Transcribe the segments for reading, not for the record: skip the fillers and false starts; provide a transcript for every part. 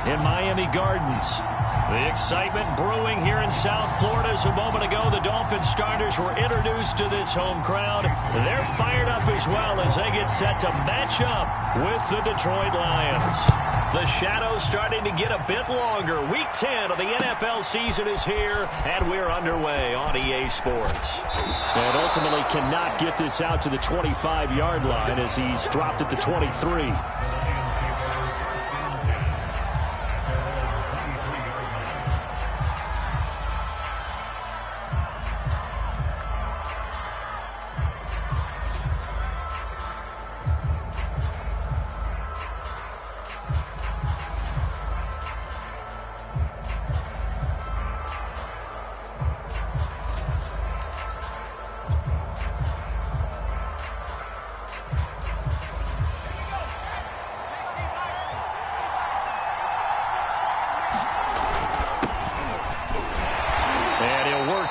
in Miami Gardens. The excitement brewing here in South Florida as a moment ago the Dolphins starters were introduced to this home crowd. They're fired up as well as they get set to match up with the Detroit Lions. The shadows starting to get a bit longer. Week 10 of the NFL season is here, and we're underway on EA Sports. And ultimately cannot get this out to the 25-yard line as he's dropped at the 23.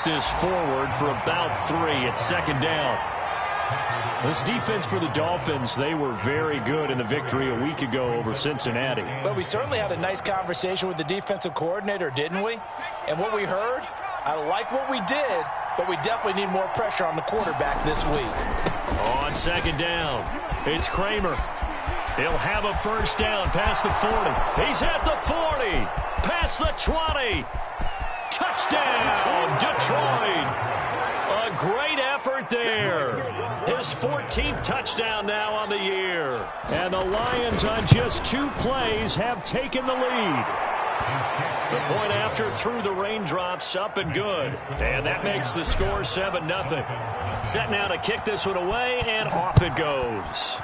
This forward for about 3 at second down. This defense for the Dolphins, they were very good in the victory a week ago over Cincinnati. But we certainly had a nice conversation with the defensive coordinator, didn't we? And what we heard, I like what we did, but we definitely need more pressure on the quarterback this week. On second down, it's Kramer. He'll have a first down past the 40. He's at the 40, past the 20. Touchdown, Detroit. A great effort there. His 14th touchdown now on the year. And the Lions on just 2 plays have taken the lead. The point after through the raindrops, up and good. And that makes the score 7-0. Set now to kick this one away, and off it goes.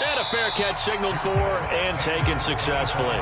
And a fair catch signaled for and taken successfully.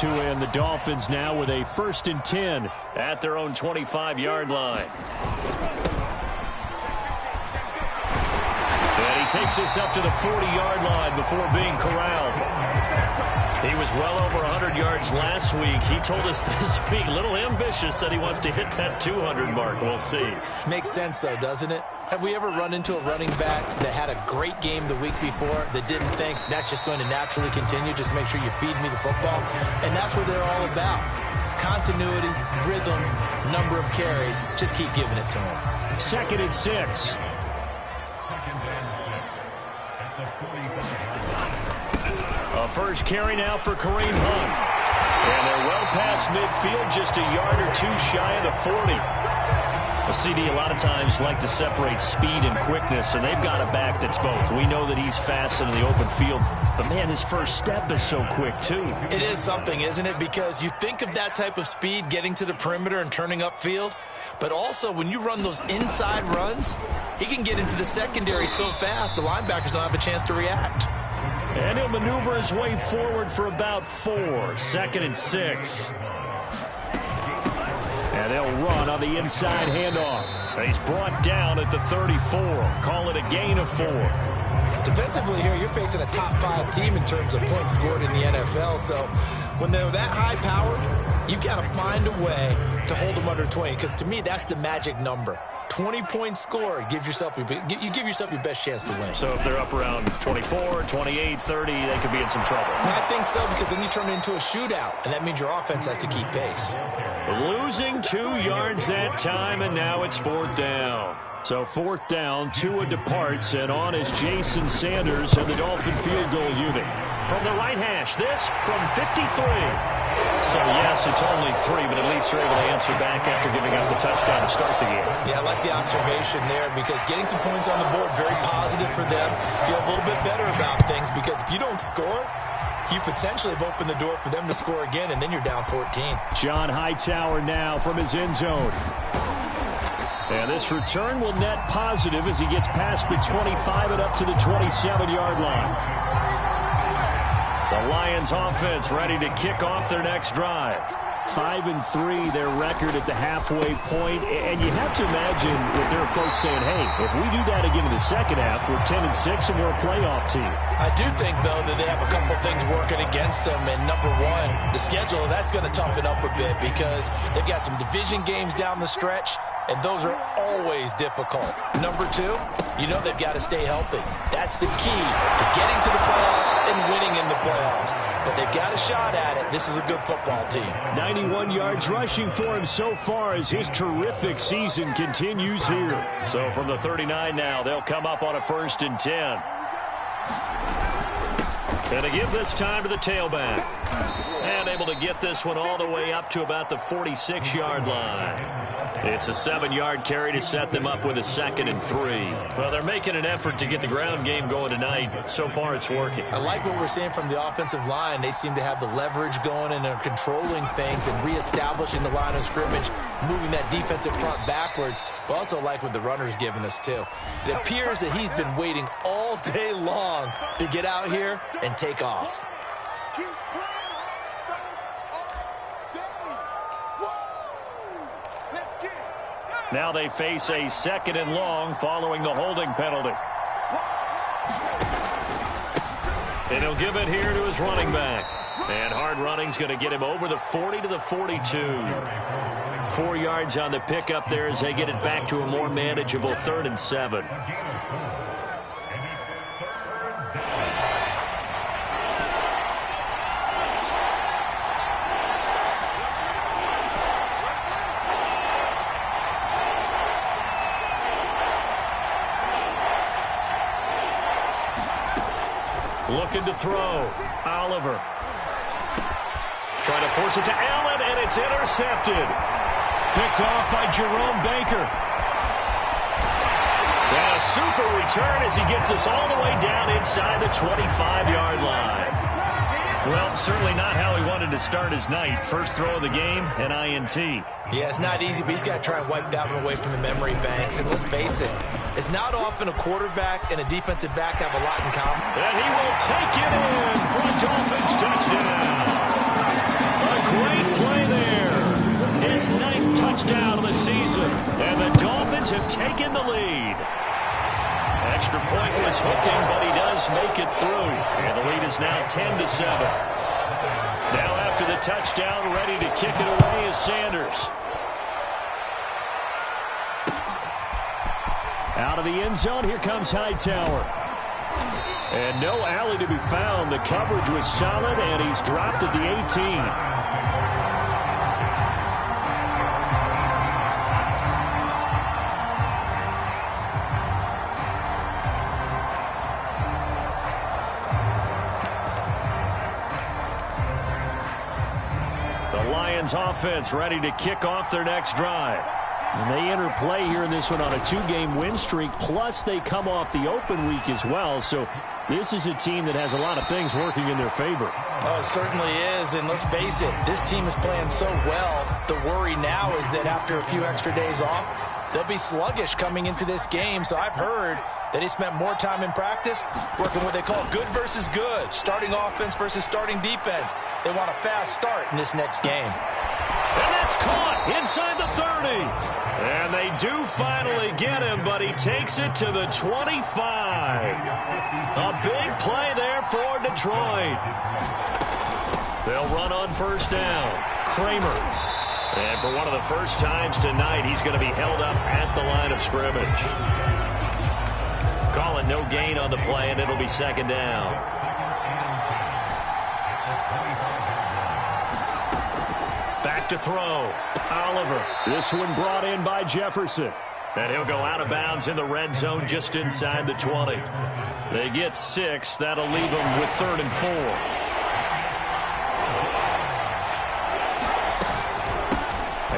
And the Dolphins now with a 1st and 10 at their own 25-yard line. And he takes this up to the 40-yard line before being corralled. He was well over 100 yards last week. He told us this week, a little ambitious, that he wants to hit that 200 mark. We'll see. Makes sense, though, doesn't it? Have we ever run into a running back that had a great game the week before that didn't think that's just going to naturally continue? Just make sure you feed me the football. And that's what they're all about. Continuity, rhythm, number of carries. Just keep giving it to him. 2nd and 6. A first carry now for Kareem Hunt. And they're well past midfield, just a yard or 2 shy of the 40. A CD a lot of times like to separate speed and quickness, and they've got a back that's both. We know that he's fast in the open field, but, man, his first step is so quick, too. It is something, isn't it? Because you think of that type of speed getting to the perimeter and turning upfield, but also when you run those inside runs, he can get into the secondary so fast the linebackers don't have a chance to react. And he'll maneuver his way forward for about 4. 2nd and 6. And they'll run on the inside handoff. He's brought down at the 34. Call it a gain of 4. Defensively here, you're facing a top 5 team in terms of points scored in the NFL. So when they're that high-powered, you've got to find a way to hold them under 20. Because to me, that's the magic number. 20 points scored, you give yourself your best chance to win. So if they're up around 24, 28, 30, they could be in some trouble. I think so, because then you turn it into a shootout, and that means your offense has to keep pace. Losing 2 yards that time, and now it's 4th down. So 4th down, Tua departs, and on is Jason Sanders and the Dolphin field goal unit. From the right hash, this from 53. So, yes, it's only 3, but at least they're able to answer back after giving up the touchdown to start the game. Yeah, I like the observation there because getting some points on the board, very positive for them. Feel a little bit better about things because if you don't score, you potentially have opened the door for them to score again, and then you're down 14. John Hightower now from his end zone. And this return will net positive as he gets past the 25 and up to the 27-yard line. The Lions offense ready to kick off their next drive. 5-3, their record at the halfway point. And you have to imagine that there are folks saying, hey, if we do that again in the second half, we're 10-6 and we're a playoff team. I do think, though, that they have a couple things working against them. And number one, the schedule, that's going to toughen up a bit because they've got some division games down the stretch, and those are always difficult. Number two, you know they've got to stay healthy. That's the key to getting to the playoffs and winning in the playoffs. But they've got a shot at it. This is a good football team. 91 yards rushing for him so far as his terrific season continues here. So from the 39 now, they'll come up on a 1st and 10. Going to give this time to the tailback. And able to get this one all the way up to about the 46-yard line. It's a 7-yard carry to set them up with a 2nd and 3. Well, they're making an effort to get the ground game going tonight. So far, it's working. I like what we're seeing from the offensive line. They seem to have the leverage going and are controlling things and reestablishing the line of scrimmage, moving that defensive front backwards. But also like what the runner's giving us, too. It appears that he's been waiting all day long to get out here and take off. Now they face a 2nd and long following the holding penalty. And he'll give it here to his running back. And hard running's going to get him over the 40 to the 42. 4 yards on the pickup there as they get it back to a more manageable 3rd and 7. Looking to throw. Oliver. Trying to force it to Allen, and it's intercepted. Picked off by Jerome Baker. And a super return as he gets us all the way down inside the 25-yard line. Well, certainly not how he wanted to start his night. First throw of the game, an INT. Yeah, it's not easy, but he's got to try and wipe that one away from the memory banks. And let's face it, it's not often a quarterback and a defensive back have a lot in common. And he will take it in for a Dolphins touchdown. A great play there. His 9th touchdown of the season. And the Dolphins have taken the lead. Extra point was hooking, but he does make it through. And the lead is now 10-7. Now after the touchdown, ready to kick it away is Sanders. Out of the end zone, here comes Hightower. And no alley to be found. The coverage was solid, and he's dropped at the 18. Offense ready to kick off their next drive. And they enter play here in this one on a 2-game win streak, plus they come off the open week as well. So this is a team that has a lot of things working in their favor. Oh, it certainly is, and let's face it, this team is playing so well. The worry now is that after a few extra days off, they'll be sluggish coming into this game. So I've heard that he spent more time in practice working what they call good versus good, starting offense versus starting defense. They want a fast start in this next game. And that's caught inside the 30. And they do finally get him, but he takes it to the 25. A big play there for Detroit. They'll run on first down. Kramer. And for one of the first times tonight, he's going to be held up at the line of scrimmage. Calling no gain on the play, and it'll be 2nd down. Back to throw. Oliver. This one brought in by Jefferson. And he'll go out of bounds in the red zone just inside the 20. They get 6. That'll leave them with 3rd and 4.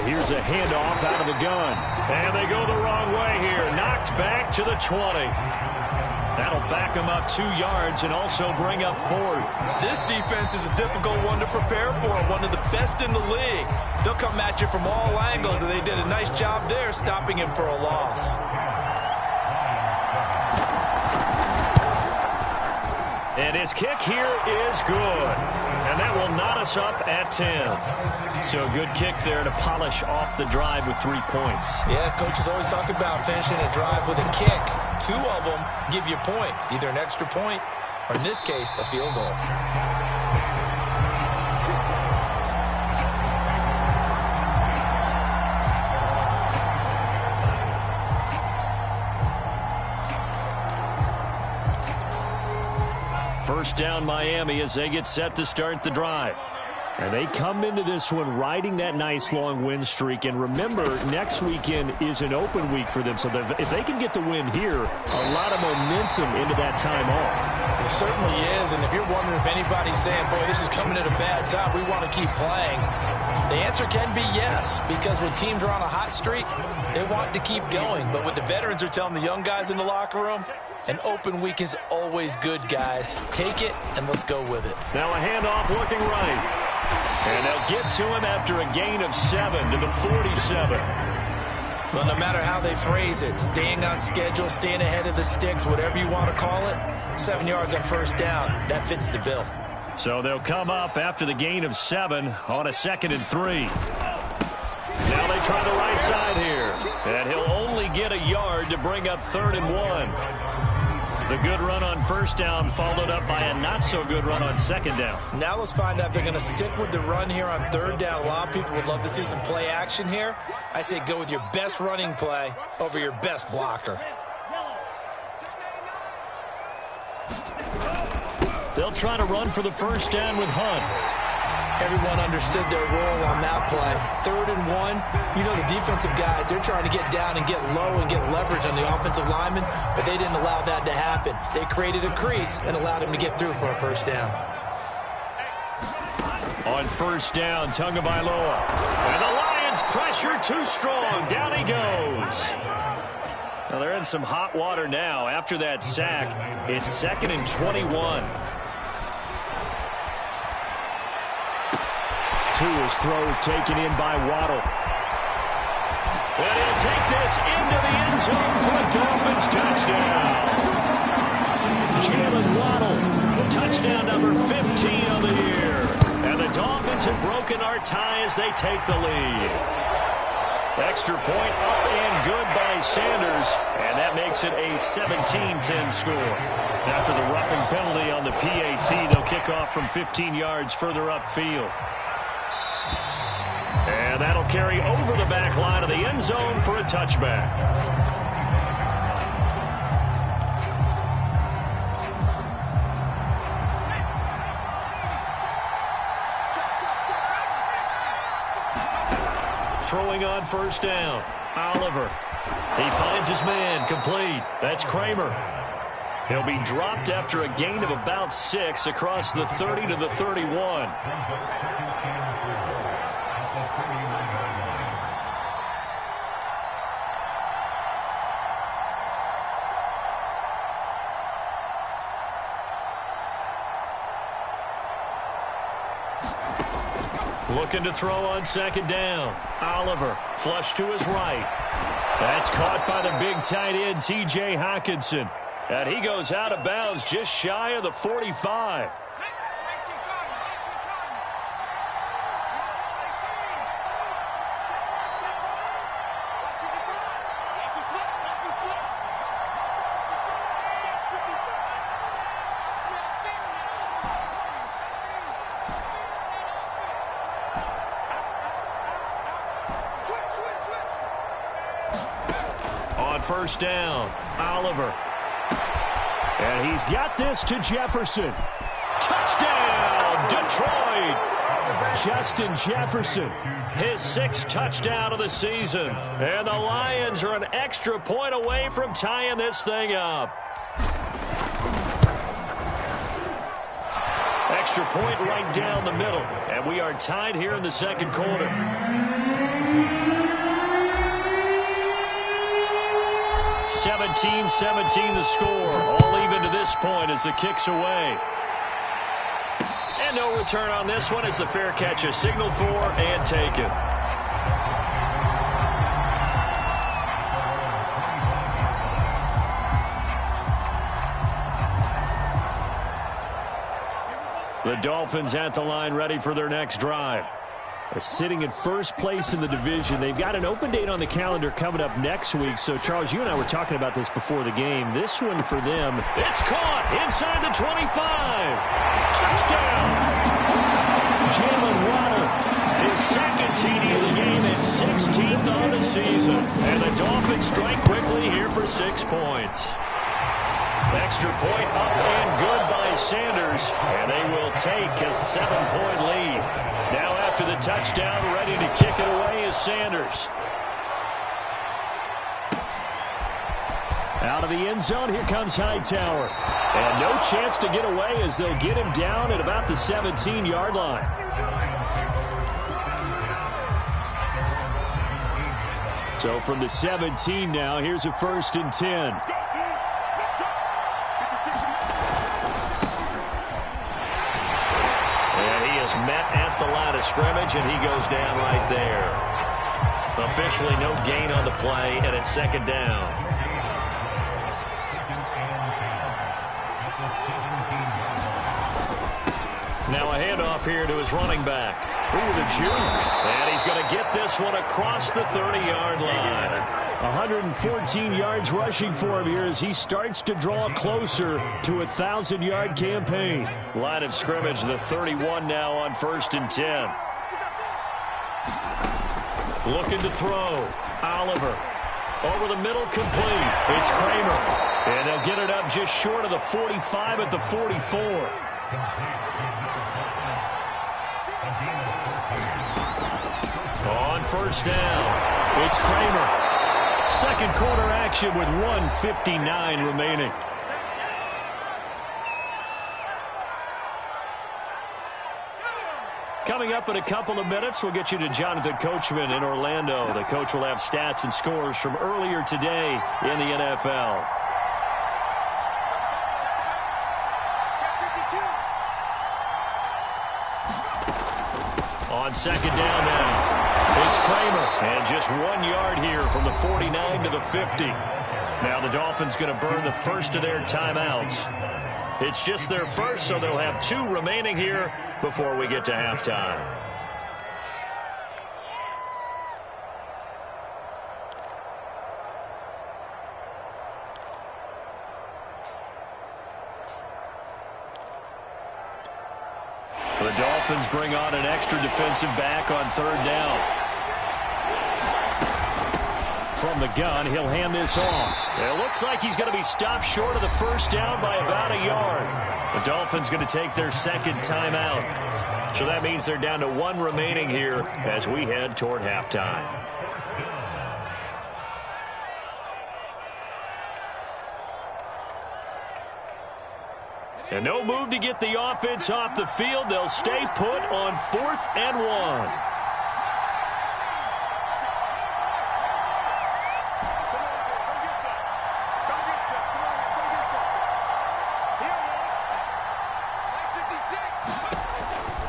Here's a handoff out of the gun. And they go the wrong way here. Knocked back to the 20. That'll back them up 2 yards and also bring up 4th. This defense is a difficult one to prepare for, one of the best in the league. They'll come at you from all angles, and they did a nice job there stopping him for a loss. And his kick here is good. And that will knot us up at 10. So a good kick there to polish off the drive with 3 points. Yeah, coaches always talk about finishing a drive with a kick. 2 of them give you points, either an extra point or, in this case, a field goal. First down Miami as they get set to start the drive. And they come into this one riding that nice long win streak. And remember, next weekend is an open week for them. So if they can get the win here, a lot of momentum into that time off. It certainly is. And if you're wondering if anybody's saying, boy, this is coming at a bad time, we want to keep playing, the answer can be yes. Because when teams are on a hot streak, they want to keep going. But what the veterans are telling the young guys in the locker room, an open week is always good, guys. Take it, and let's go with it. Now a handoff looking right. And they'll get to him after a gain of 7 to the 47. Well, no matter how they phrase it, staying on schedule, staying ahead of the sticks, whatever you want to call it, 7 yards on first down, that fits the bill. So they'll come up after the gain of 7 on a 2nd and 3. Now they try the right side here. And he'll only get a yard to bring up 3rd and 1. The good run on first down followed up by a not-so-good run on 2nd down. Now let's find out if they're going to stick with the run here on 3rd down. A lot of people would love to see some play action here. I say go with your best running play over your best blocker. They'll try to run for the first down with Hunt. Everyone understood their role on that play. 3rd and 1, you know the defensive guys, they're trying to get down and get low and get leverage on the offensive lineman, but they didn't allow that to happen. They created a crease and allowed him to get through for a first down. On first down, Tagovailoa. And the Lions pressure too strong. Down he goes. Now they're in some hot water now. After that sack, it's 2nd and 21. Tua's throw is taken in by Waddle. And he'll take this into the end zone for a Dolphins touchdown. Jalen Waddle, touchdown number 15 of the year. And the Dolphins have broken our tie as they take the lead. Extra point up and good by Sanders. And that makes it a 17-10 score. After the roughing penalty on the PAT, they'll kick off from 15 yards further upfield. And that'll carry over the back line of the end zone for a touchback. Throwing on first down. Oliver. He finds his man. Complete. That's Kramer. He'll be dropped after a gain of about 6 across the 30 to the 31. Looking to throw on 2nd down. Oliver, flush to his right. That's caught by the big tight end, T.J. Hockenson. And he goes out of bounds just shy of the 45. First down, Oliver. And he's got this to Jefferson. Touchdown, Detroit. Justin Jefferson, his 6th touchdown of the season. And the Lions are an extra point away from tying this thing up. Extra point right down the middle. And we are tied here in the 2nd quarter. 17-17 the score. All even to this point as the kick's away. And no return on this one as the fair catch is signaled for and taken. The Dolphins at the line ready for their next drive. Sitting in first place in the division. They've got an open date on the calendar coming up next week. So, Charles, you and I were talking about this before the game. This one for them. It's caught inside the 25. Touchdown. Jalen Waddle, his second TD of the game and 16th on the season. And the Dolphins strike quickly here for 6 points. Extra point up and good by Sanders. And they will take a 7-point lead. Now after the touchdown, ready to kick it away is Sanders. Out of the end zone, here comes Hightower. And no chance to get away as they'll get him down at about the 17-yard line. So from the 17 now, here's a 1st and 10. Met at the line of scrimmage, and he goes down right there. Officially no gain on the play, and it's 2nd down. Now a handoff here to his running back. Ooh, the juke. And he's going to get this one across the 30-yard line. 114 yards rushing for him here as he starts to draw closer to a 1,000-yard campaign. Line of scrimmage, the 31 now on 1st and 10. Looking to throw. Oliver. Over the middle, complete. It's Kramer. And they'll get it up just short of the 45 at the 44. On 1st down, it's Kramer. Second quarter action with 1:59 remaining. Coming up in a couple of minutes, we'll get you to Jonathan Coachman in Orlando. The coach will have stats and scores from earlier today in the NFL. On 2nd down now. It's Kramer, and just 1 yard here from the 49 to the 50. Now the Dolphins going to burn the first of their timeouts. It's just their first, so they'll have 2 remaining here before we get to halftime. The Dolphins bring on an extra defensive back on 3rd down. From the gun, he'll hand this off. It looks like he's going to be stopped short of the 1st down by about a yard. The Dolphins going to take their 2nd timeout. So that means they're down to 1 remaining here as we head toward halftime. And no move to get the offense off the field. They'll stay put on 4th and 1.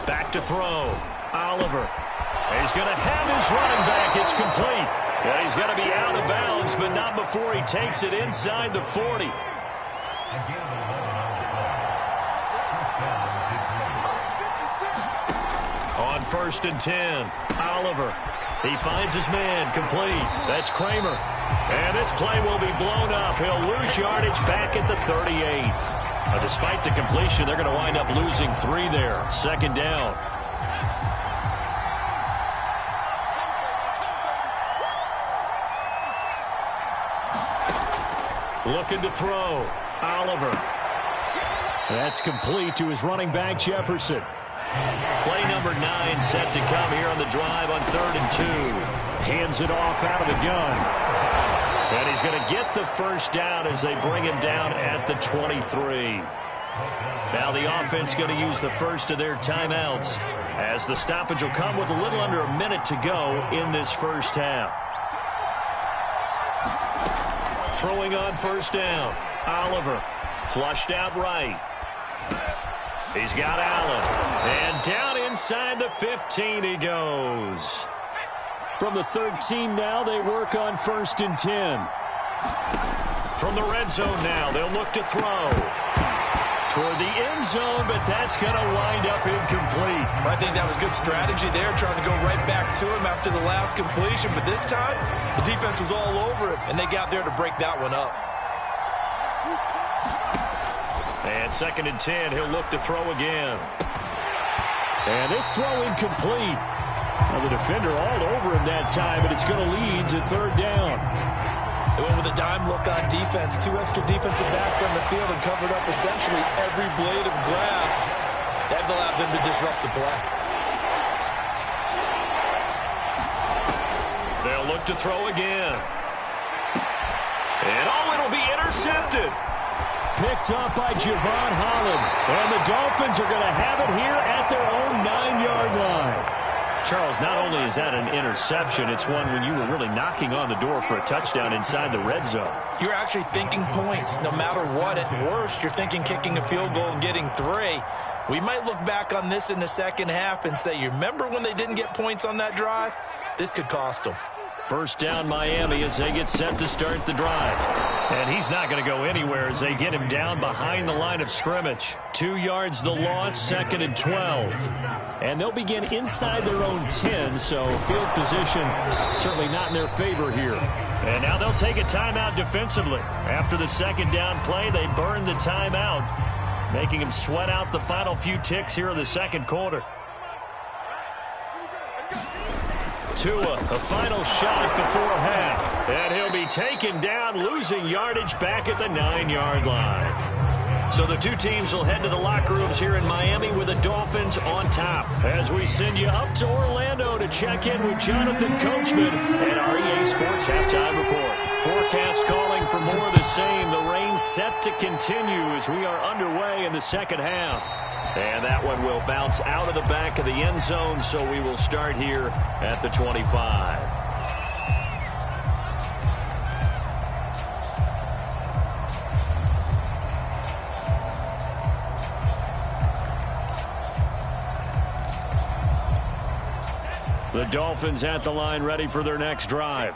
Back to throw. Oliver. He's going to have his running back. It's complete. And he's going to be out of bounds, but not before he takes it inside the 40. On 1st and 10, Oliver. He finds his man, complete. That's Kramer. And this play will be blown up. He'll lose yardage back at the 38. Despite the completion, they're going to wind up losing 3 there. 2nd down. Looking to throw. Oliver. That's complete to his running back, Jefferson. Play number 9 set to come here on the drive on 3rd and 2. Hands it off out of the gun. And he's going to get the 1st down as they bring him down at the 23. Now the offense going to use the first of their timeouts as the stoppage will come with a little under a minute to go in this first half. Throwing on first down. Oliver flushed out right. He's got Allen. And down inside the 15 he goes. From the 13 now, they work on 1st and 10. From the red zone now, they'll look to throw. Toward the end zone, but that's going to wind up incomplete. I think that was good strategy there, trying to go right back to him after the last completion. But this time, the defense was all over him, and they got there to break that one up. And 2nd and 10, he'll look to throw again. And this throw incomplete. Well, the defender all over him that time, and it's going to lead to 3rd down. They went with a dime look on defense. 2 extra defensive backs on the field and covered up essentially every blade of grass. That allowed them to disrupt the play. They'll look to throw again. And it'll be intercepted. Picked up by Javon Holland. And the Dolphins are going to have it here at their own 9-yard line. Charles, not only is that an interception, it's one when you were really knocking on the door for a touchdown inside the red zone. You're actually thinking points. No matter what, at worst, you're thinking kicking a field goal and getting 3. We might look back on this in the second half and say, you remember when they didn't get points on that drive? This could cost them. First down Miami as they get set to start the drive. And he's not going to go anywhere as they get him down behind the line of scrimmage. 2 yards the loss, 2nd and 12. And they'll begin inside their own 10, so field position certainly not in their favor here. And now they'll take a timeout defensively. After the 2nd down play, they burn the timeout, making him sweat out the final few ticks here in the 2nd quarter. Tua, a final shot before half. And he'll be taken down, losing yardage back at the 9-yard line. So the two teams will head to the locker rooms here in Miami with the Dolphins on top. As we send you up to Orlando to check in with Jonathan Coachman and our EA Sports Halftime Report. Forecast calling for more of the same. The rain set to continue as we are underway in the 2nd half. And that one will bounce out of the back of the end zone, so we will start here at the 25. The Dolphins at the line, ready for their next drive.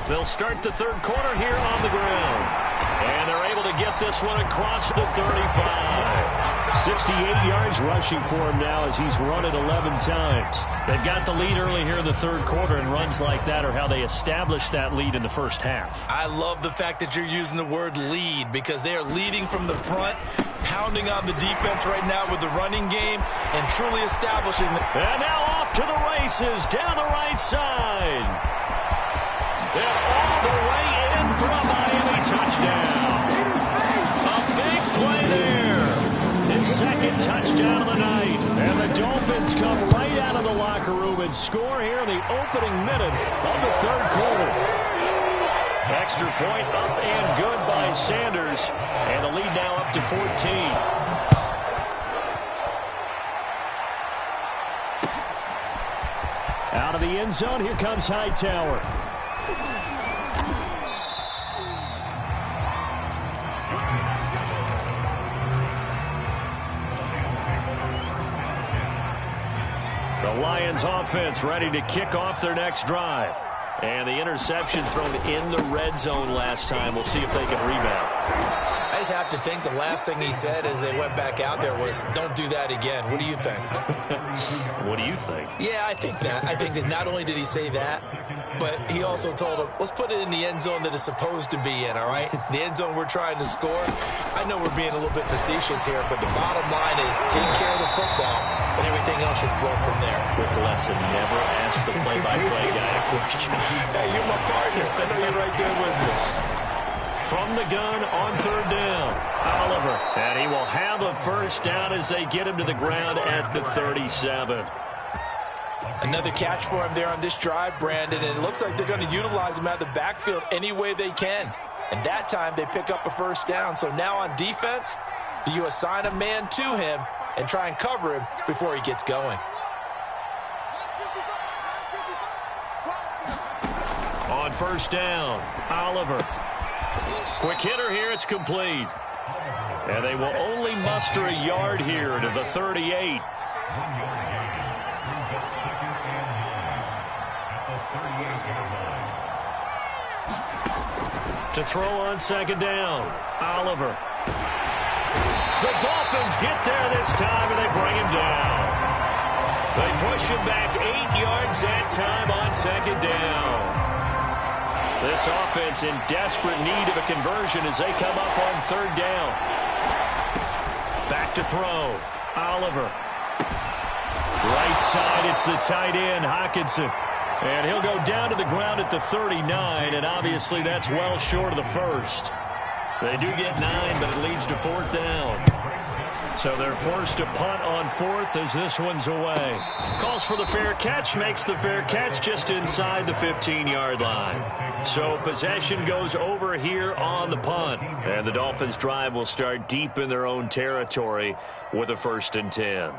They'll start the 3rd quarter here on the ground. And they're able to get this one across the 35. 68 yards rushing for him now as he's run it 11 times. They've got the lead early here in the 3rd quarter, and runs like that are how they established that lead in the 1st half. I love the fact that you're using the word lead, because they are leading from the front, pounding on the defense right now with the running game, and truly establishing. And now off to the races down the right side. And all the way in for a Miami touchdown. A big play there. His 2nd touchdown of the night. And the Dolphins come right out of the locker room and score here in the opening minute of the 3rd quarter. Extra point up and good by Sanders. And the lead now up to 14. Out of the end zone, here comes Hightower. The Lions offense ready to kick off their next drive. And the interception thrown in the red zone last time. We'll see if they can rebound. I just have to think the last thing he said as they went back out there was, don't do that again. What do you think? What do you think? Yeah, I think that. I think that not only did he say that, but he also told him, let's put it in the end zone that it's supposed to be in, all right? The end zone we're trying to score. I know we're being a little bit facetious here, but the bottom line is take care of the football, and everything else should flow from there. Quick lesson, never ask the play-by-play guy a question. Hey, you're my partner. I know you're right there with me. From the gun on 3rd down, Oliver. And he will have a first down as they get him to the ground at the 37. Another catch for him there on this drive, Brandon, and it looks like they're going to utilize him out of the backfield any way they can. And that time they pick up a first down. So now on defense, do you assign a man to him and try and cover him before he gets going? first down. Oliver. Quick hitter here. It's complete. And they will only muster a yard here to the 38. To throw on second down. Oliver. The Dolphins get there this time, and they bring him down. They push him back 8 yards that time on second down. This offense in desperate need of a conversion as they come up on third down. Back to throw. Oliver. Right side, it's the tight end, Hockenson. And he'll go down to the ground at the 39, and obviously that's well short of the first. They do get 9, but it leads to fourth down. So they're forced to punt on fourth as this one's away. Calls for the fair catch, makes the fair catch just inside the 15-yard line. So possession goes over here on the punt. And the Dolphins' drive will start deep in their own territory with a 1st and 10.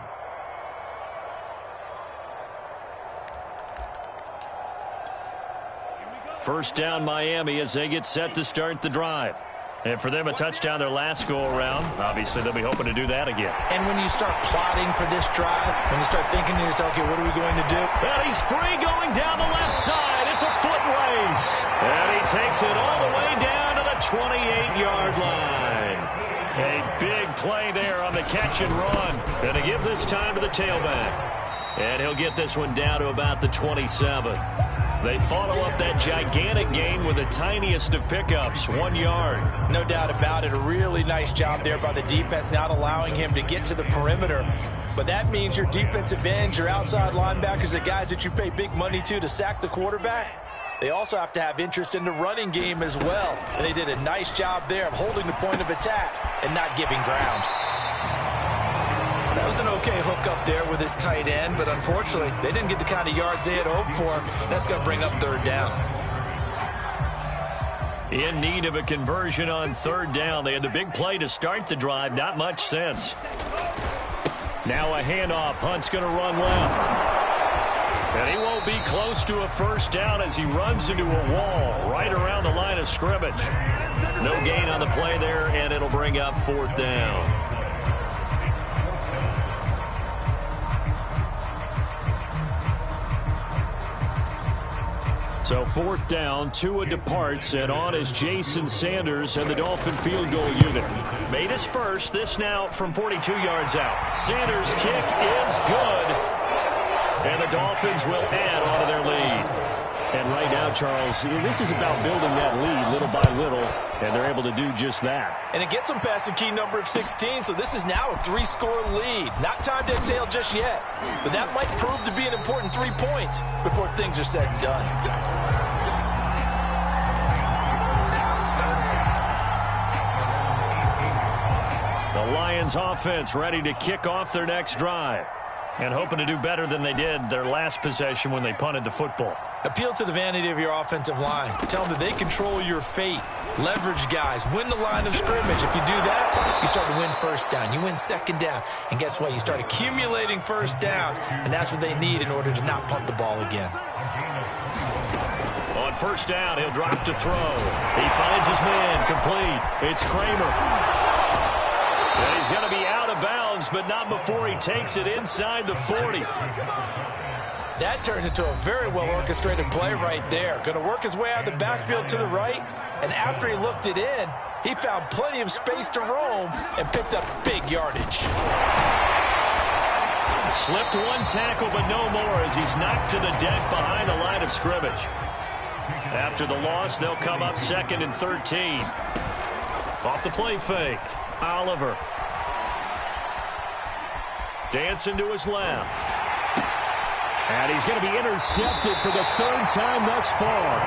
First down Miami as they get set to start the drive. And for them, a touchdown their last go-around. Obviously, they'll be hoping to do that again. And when you start plotting for this drive, when you start thinking to yourself, okay, what are we going to do? And he's free going down the left side. It's a foot race. And he takes it all the way down to the 28-yard line. A big play there on the catch and run. And to give this time to the tailback. And he'll get this one down to about the 27. They follow up that gigantic gain with the tiniest of pickups, 1 yard. No doubt about it. A really nice job there by the defense, not allowing him to get to the perimeter. But that means your defensive ends, your outside linebackers, the guys that you pay big money to sack the quarterback, they also have to have interest in the running game as well. And they did a nice job there of holding the point of attack and not giving ground. That was an okay hook up there with his tight end, but unfortunately, they didn't get the kind of yards they had hoped for. That's going to bring up third down. In need of a conversion on third down. They had the big play to start the drive. Not much sense. Now a handoff. Hunt's going to run left. And he won't be close to a first down as he runs into a wall right around the line of scrimmage. No gain on the play there, and it'll bring up fourth down. So fourth down, Tua departs, and on is Jason Sanders and the Dolphin field goal unit. Made his first, this now from 42 yards out. Sanders' kick is good, and the Dolphins will add on to their lead. And right now, Charles, this is about building that lead little by little, and they're able to do just that. And it gets them past the key number of 16, so this is now a 3-score lead. Not time to exhale just yet, but that might prove to be an important 3 points before things are said and done. The Lions offense ready to kick off their next drive and hoping to do better than they did their last possession when they punted the football. Appeal to the vanity of your offensive line. Tell them that they control your fate. Leverage guys. Win the line of scrimmage. If you do that, you start to win first down. You win second down. And guess what? You start accumulating first downs. And that's what they need in order to not punt the ball again. On first down, he'll drop to throw. He finds his man. Complete. It's Kramer. And he's going to be out of bounds, but not before he takes it inside the 40. That turned into a very well-orchestrated play right there. Going to work his way out of the backfield to the right, and after he looked it in, he found plenty of space to roam and picked up big yardage. Slipped one tackle, but no more as he's knocked to the deck behind the line of scrimmage. After the loss, they'll come up 2nd and 13. Off the play fake. Oliver. Dancing to his left. And he's going to be intercepted for the 3rd time thus far.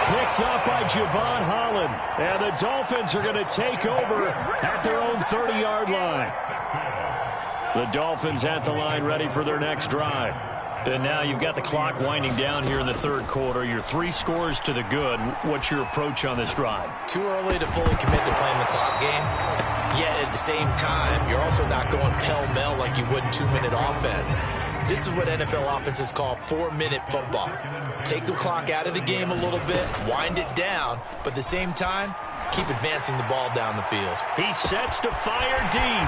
Picked up by Javon Holland. And the Dolphins are going to take over at their own 30-yard line. The Dolphins at the line ready for their next drive. And now you've got the clock winding down here in the 3rd quarter. You're 3 scores to the good. What's your approach on this drive? Too early to fully commit to playing the clock game. Yet at the same time, you're also not going pell-mell like you would in 2-minute offense. This is what NFL offenses call 4-minute football. Take the clock out of the game a little bit, wind it down, but at the same time, keep advancing the ball down the field. He sets to fire deep,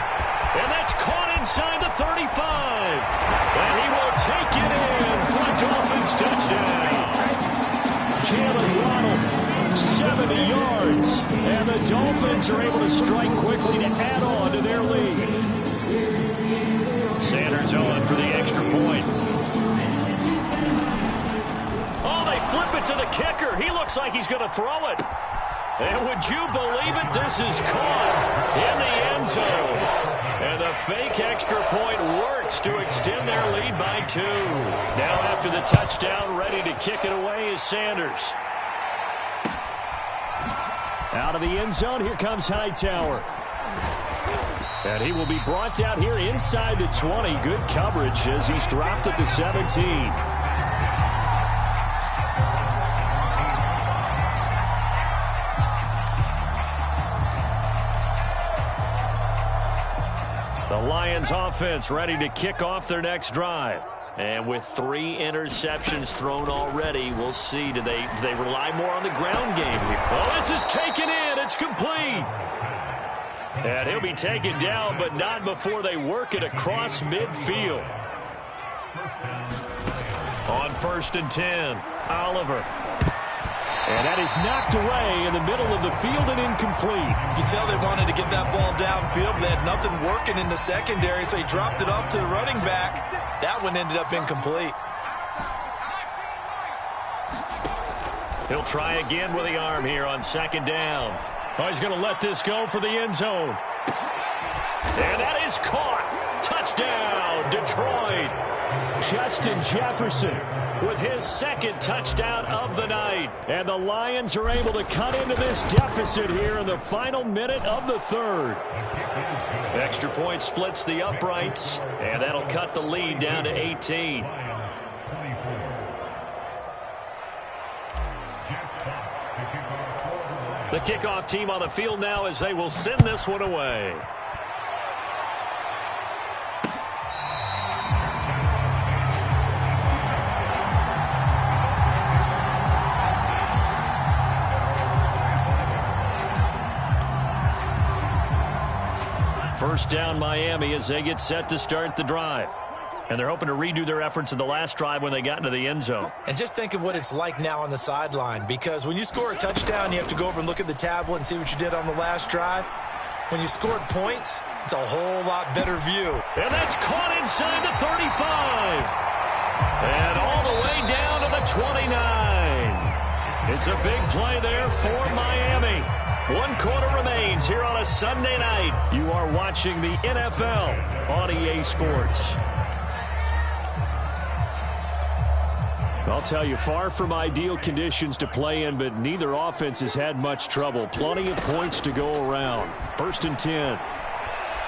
and that's caught inside the 35. And he will take it in for a Dolphins touchdown. Jalen Waddle, 70 yards, and the Dolphins are able to strike quickly to add on to their lead. Sanders on for the extra point. Oh, they flip it to the kicker. He looks like he's going to throw it. And would you believe it? This is caught in the end zone. And the fake extra point works to extend their lead by 2. Now after the touchdown, ready to kick it away is Sanders. Out of the end zone, here comes Hightower. And he will be brought down here inside the 20. Good coverage as he's dropped at the 17. The Lions offense ready to kick off their next drive. And with 3 interceptions thrown already, we'll see. Do they rely more on the ground game here? Oh, this is taken in. It's complete. And he'll be taken down, but not before they work it across midfield. On 1st and 10, Oliver. And that is knocked away in the middle of the field and incomplete. You can tell they wanted to get that ball downfield. They had nothing working in the secondary, so he dropped it off to the running back. That one ended up incomplete. He'll try again with the arm here on 2nd down. Oh, he's going to let this go for the end zone. And that is caught. Touchdown, Detroit. Justin Jefferson with his 2nd touchdown of the night. And the Lions are able to cut into this deficit here in the final minute of the 3rd. Extra point splits the uprights, and that'll cut the lead down to 18. The kickoff team on the field now as they will send this one away. First down Miami as they get set to start the drive. And they're hoping to redo their efforts in the last drive when they got into the end zone. And just think of what it's like now on the sideline, because when you score a touchdown, you have to go over and look at the tablet and see what you did on the last drive. When you scored points, it's a whole lot better view. And that's caught inside the 35. And all the way down to the 29. It's a big play there for Miami. 1 quarter remains here on a Sunday night. You are watching the NFL on EA Sports. I'll tell you, far from ideal conditions to play in, but neither offense has had much trouble. Plenty of points to go around. 1st and 10.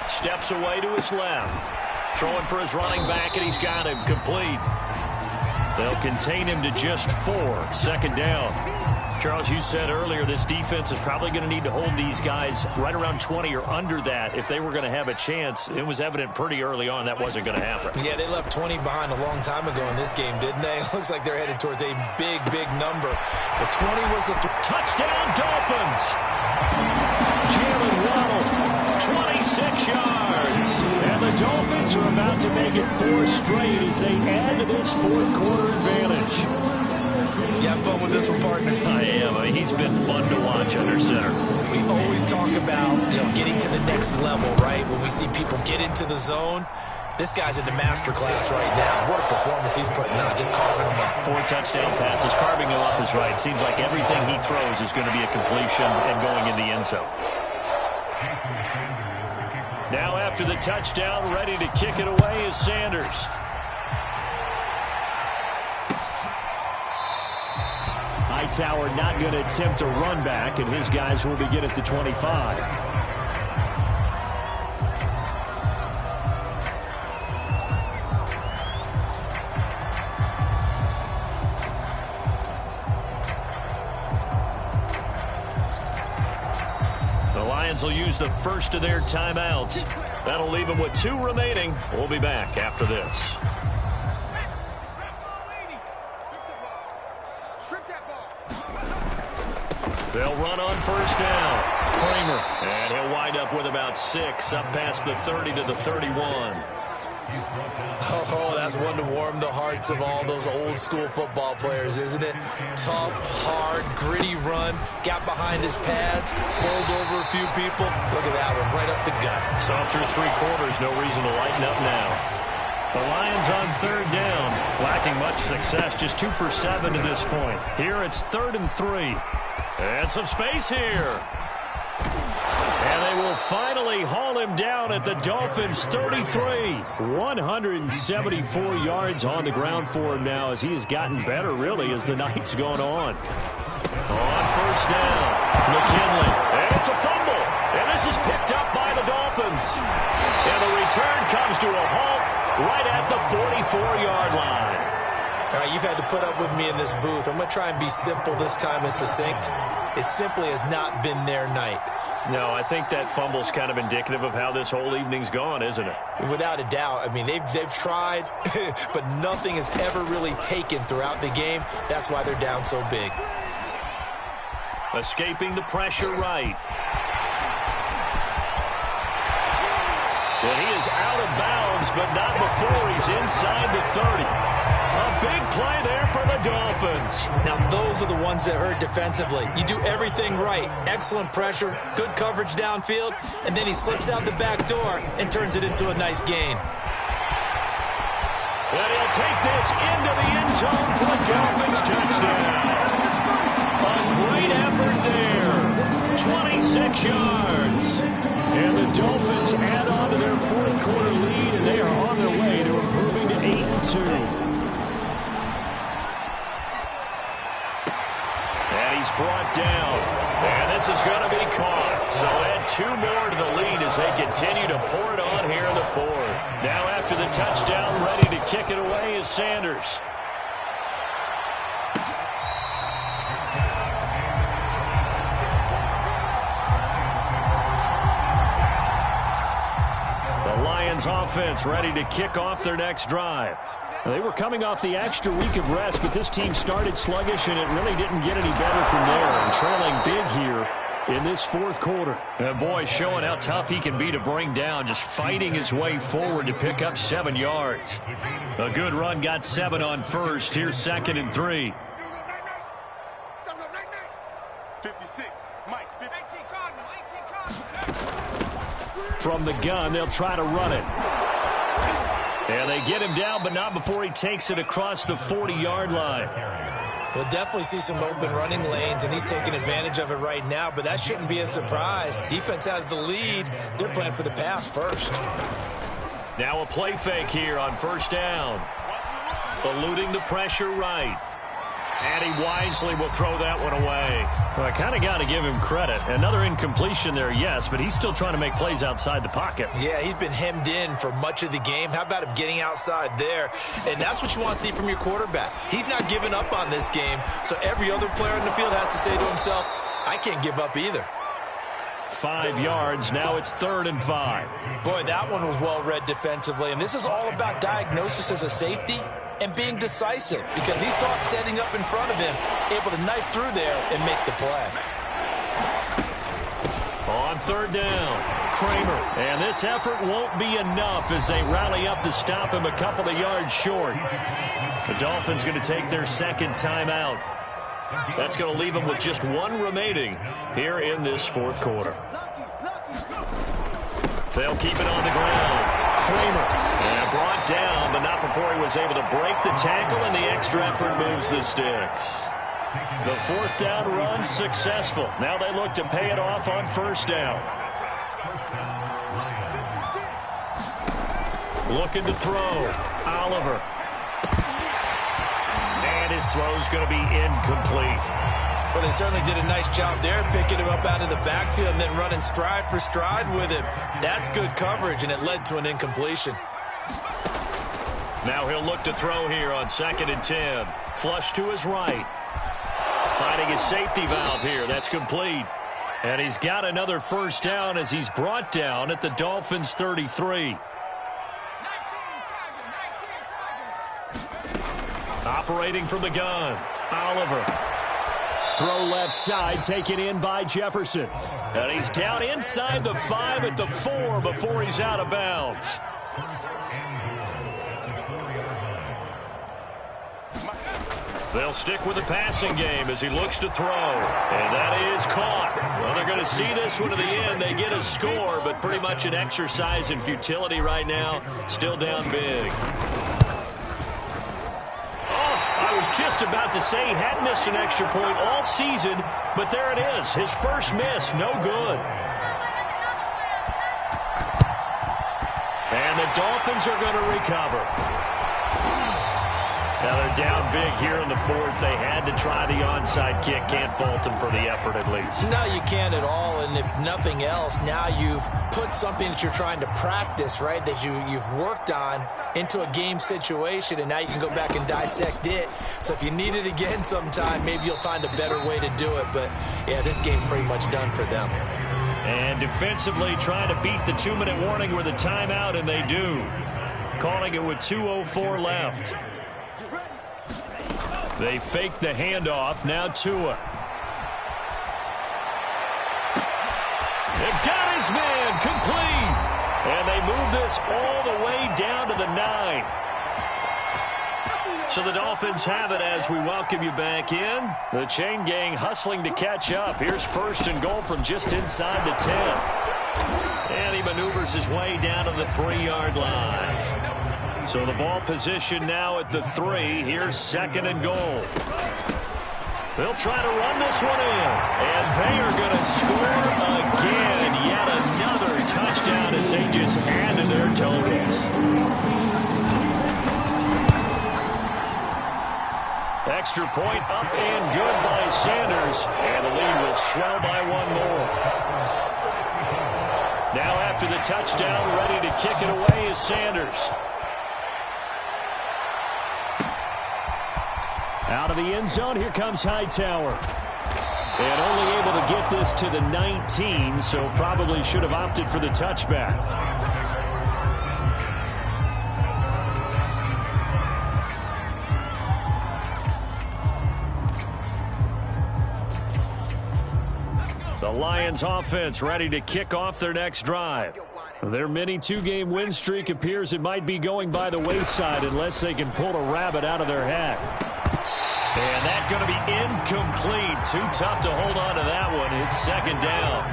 Steps away to his left. Throwing for his running back, and he's got him complete. They'll contain him to just 4. 2nd down. Charles, you said earlier this defense is probably going to need to hold these guys right around 20 or under that if they were going to have a chance. It was evident pretty early on that wasn't going to happen. Yeah, they left 20 behind a long time ago in this game, didn't they? It looks like they're headed towards a big, big number. But 20 was the touchdown Dolphins. Jalen Waddle, 26 yards. And the Dolphins are about to make it 4 straight as they add to this 4th quarter advantage. You have fun with this one, partner? I am. He's been fun to watch under center. We always talk about, getting to the next level, right? When we see people get into the zone, this guy's in the master class right now. What a performance he's putting on, just carving them up. 4 touchdown passes, carving them up is right. Seems like everything he throws is going to be a completion and going in the end zone. Now after the touchdown, ready to kick it away is Sanders. Hightower not going to attempt a run back, and his guys will begin at the 25. The Lions will use the first of their timeouts. That'll leave them with 2 remaining. We'll be back after this. They'll run on first down. Kramer. And he'll wind up with about 6 up past the 30 to the 31. Oh, that's one to warm the hearts of all those old school football players, isn't it? Tough, hard, gritty run. Got behind his pads, bowled over a few people. Look at that one, right up the gut. So through 3 quarters, no reason to lighten up now. The Lions on third down, lacking much success, just 2 for 7 to this point. Here it's 3rd and 3. And some space here. And they will finally haul him down at the Dolphins' 33. 174 yards on the ground for him now as he has gotten better, really, as the night's gone on. On first down, McKinley. And it's a fumble. And this is picked up by the Dolphins. And the return comes to a halt right at the 44-yard line. All right, you've had to put up with me in this booth. I'm going to try and be simple this time and succinct. It simply has not been their night. No, I think that fumble's kind of indicative of how this whole evening's gone, isn't it? Without a doubt. I mean, they've tried, but nothing has ever really taken throughout the game. That's why they're down so big. Escaping the pressure right. And he is out of bounds, but not before he's inside the 30. A big play there for the Dolphins. Now, those are the ones that hurt defensively. You do everything right. Excellent pressure, good coverage downfield, and then he slips out the back door and turns it into a nice gain. And he'll take this into the end zone for the Dolphins touchdown. A great effort there. 26 yards. And the Dolphins add on to their 4th quarter lead, and they are on their way to improving to 8-2. He's brought down, and this is going to be caught. So add 2 more to the lead as they continue to pour it on here in the 4th. Now after the touchdown, ready to kick it away is Sanders. The Lions offense ready to kick off their next drive. They were coming off the extra week of rest, but this team started sluggish, and it really didn't get any better from there. And trailing big here in this 4th quarter. And boy, showing how tough he can be to bring down, just fighting his way forward to pick up 7 yards. A good run got 7 on first. Here's 2nd and 3. 56, Mike. 18 From the gun, they'll try to run it. And they get him down, but not before he takes it across the 40-yard line. We'll definitely see some open running lanes, and he's taking advantage of it right now, but that shouldn't be a surprise. Defense has the lead. They're playing for the pass first. Now a play fake here on first down. Eluding the pressure right. And he wisely will throw that one away. Well, I kind of got to give him credit. Another incompletion there, yes, but he's still trying to make plays outside the pocket. Yeah, he's been hemmed in for much of the game. How about him getting outside there? And that's what you want to see from your quarterback. He's not giving up on this game, so every other player in the field has to say to himself, I can't give up either. 5 yards. Now it's 3rd and 5. Boy, that one was well read defensively, and this is all about diagnosis as a safety and being decisive, because he saw it setting up in front of him, able to knife through there and make the play. On 3rd down, Kramer. And this effort won't be enough as they rally up to stop him a couple of yards short. The Dolphins going to take their 2nd timeout. That's going to leave them with just 1 remaining here in this 4th quarter. They'll keep it on the ground. Kramer. And brought down, but not before he was able to break the tackle, and the extra effort moves the sticks. The 4th down run successful. Now they look to pay it off on first down. Looking to throw. Oliver. And his throw's going to be incomplete. Well, they certainly did a nice job there, picking him up out of the backfield and then running stride for stride with him. That's good coverage, and it led to an incompletion. Now he'll look to throw here on 2nd and 10. Flush to his right. Finding his safety valve here. That's complete. And he's got another first down as he's brought down at the Dolphins' 33. Operating from the gun, Oliver. Throw left side, taken in by Jefferson. And he's down inside the 5 at the 4 before he's out of bounds. They'll stick with the passing game as he looks to throw. And that is caught. Well, they're going to see this one to the end. They get a score, but pretty much an exercise in futility right now. Still down big. I was just about to say he hadn't missed an extra point all season, but there it is. His first miss, no good. And the Dolphins are going to recover. Now they're down big here in the 4th. They had to try the onside kick. Can't fault them for the effort at least. No, you can't at all. And if nothing else, now you've put something that you're trying to practice, right, that you've worked on into a game situation, and now you can go back and dissect it. So if you need it again sometime, maybe you'll find a better way to do it. But, yeah, this game's pretty much done for them. And defensively trying to beat the 2-minute warning with a timeout, and they do. Calling it with 2:04 left. They fake the handoff. Now Tua. They've got his man complete. And they move this all the way down to the 9. So the Dolphins have it as we welcome you back in. The chain gang hustling to catch up. Here's 1st and goal from just inside the 10. And he maneuvers his way down to the 3-yard line. So the ball position now at the 3. Here's 2nd and goal. They'll try to run this one in. And they are going to score again. Yet another touchdown as they just add to their totals. Extra point up and good by Sanders. And the lead will swell by 1 more. Now after the touchdown, ready to kick it away is Sanders. Out of the end zone, here comes Hightower. And only able to get this to the 19, so probably should have opted for the touchback. The Lions offense ready to kick off their next drive. Their mini 2-game win streak appears it might be going by the wayside unless they can pull a rabbit out of their hat. And that's going to be incomplete. Too tough to hold on to that one. It's 2nd down.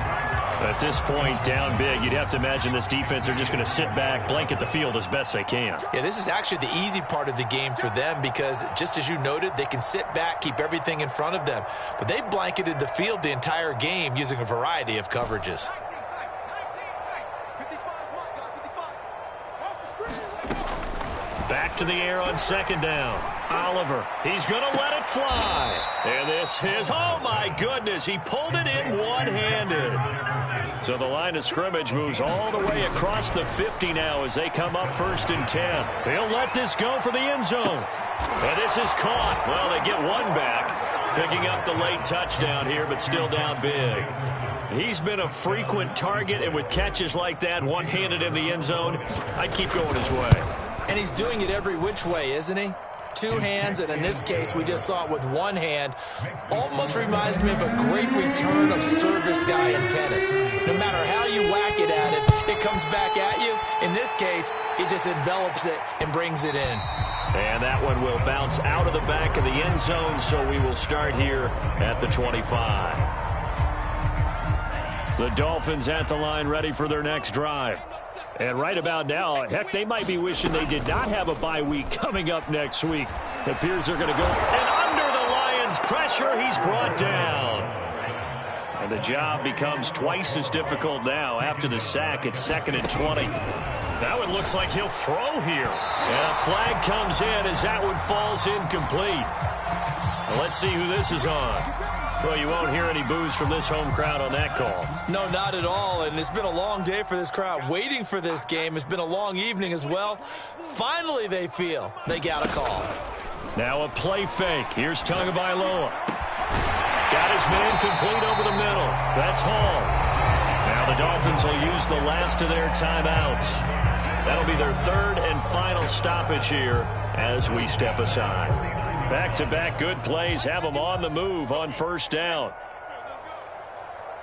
At this point, down big, you'd have to imagine this defense are just going to sit back, blanket the field as best they can. Yeah, this is actually the easy part of the game for them because, just as you noted, they can sit back, keep everything in front of them. But they've blanketed the field the entire game using a variety of coverages. Back to the air on 2nd down. Oliver, he's going to let it fly. And this is, oh my goodness, he pulled it in one-handed. So the line of scrimmage moves all the way across the 50 now as they come up 1st and 10. They'll let this go for the end zone. And this is caught. Well, they get one back, picking up the late touchdown here, but still down big. He's been a frequent target, and with catches like that, one-handed in the end zone, I'd keep going his way. And he's doing it every which way, isn't he? 2 hands, and in this case, we just saw it with 1 hand. Almost reminds me of a great return of service guy in tennis. No matter how you whack it at it, it comes back at you. In this case, it just envelops it and brings it in. And that one will bounce out of the back of the end zone, so we will start here at the 25. The Dolphins at the line ready for their next drive. And right about now, heck, they might be wishing they did not have a bye week coming up next week. It appears they're going to go. And under the Lions' pressure, he's brought down. And the job becomes twice as difficult now after the sack. It's 2nd and 20. That one looks like he'll throw here. And a flag comes in as that one falls incomplete. Well, let's see who this is on. Well, you won't hear any boos from this home crowd on that call. No, not at all. And it's been a long day for this crowd waiting for this game. It's been a long evening as well. Finally, they feel they got a call. Now a play fake. Here's Tagovailoa. Got his man complete over the middle. That's Hall. Now the Dolphins will use the last of their timeouts. That'll be their 3rd and final stoppage here as we step aside. Back-to-back good plays have them on the move on first down.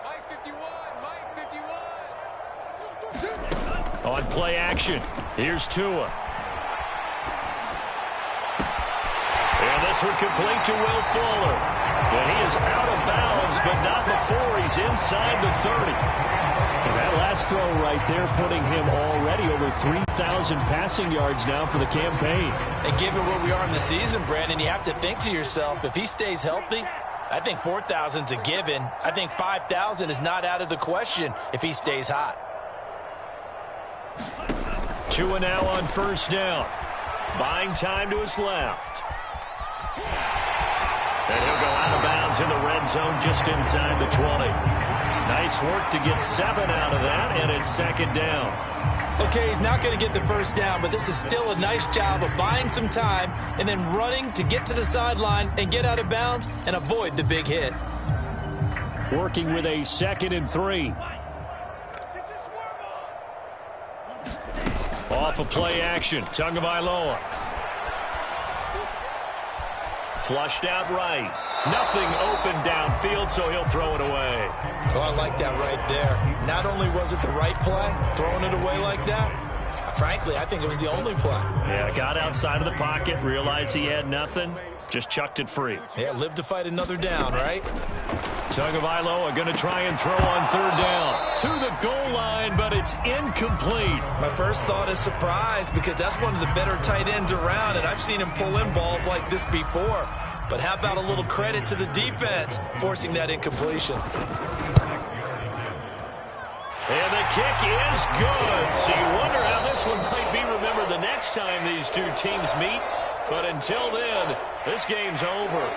Mike 51, Mike 51. On play action, here's Tua. And this one complete to Will Fuller. And he is out of bounds, but not before he's inside the 30. And that last throw right there putting him already over 3,000 passing yards now for the campaign. And given where we are in the season, Brandon, you have to think to yourself, if he stays healthy, I think 4,000's a given. I think 5,000 is not out of the question if he stays hot. Tua now on first down. Buying time to his left. And he'll go out of bounds in the red zone just inside the 20. Nice work to get 7 out of that, and it's second down. Okay, he's not going to get the first down, but this is still a nice job of buying some time and then running to get to the sideline and get out of bounds and avoid the big hit. Working with a 2nd and 3. Off of play action, Tagovailoa. Flushed out right. Nothing open downfield, so he'll throw it away. Oh, I like that right there. Not only was it the right play, throwing it away like that, frankly, I think it was the only play. Yeah, got outside of the pocket, realized he had nothing, just chucked it free. Yeah, live to fight another down, right? Tagovailoa going to try and throw on third down. To the goal line, but it's incomplete. My first thought is surprise because that's one of the better tight ends around, and I've seen him pull in balls like this before. But how about a little credit to the defense forcing that incompletion? And the kick is good. So you wonder how this one might be remembered the next time these two teams meet. But until then, this game's over.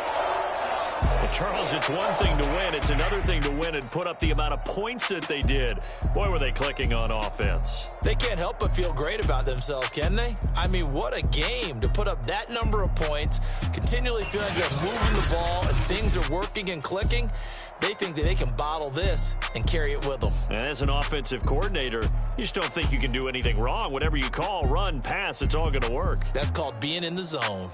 But Charles, it's one thing to win. It's another thing to win and put up the amount of points that they did. Boy, were they clicking on offense. They can't help but feel great about themselves, can they? I mean, what a game to put up that number of points, continually feeling like they're moving the ball and things are working and clicking. They think that they can bottle this and carry it with them. And as an offensive coordinator, you just don't think you can do anything wrong. Whatever you call, run, pass, it's all going to work. That's called being in the zone.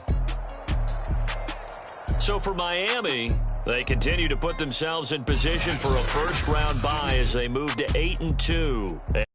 So for Miami, they continue to put themselves in position for a first-round bye as they move to 8-2.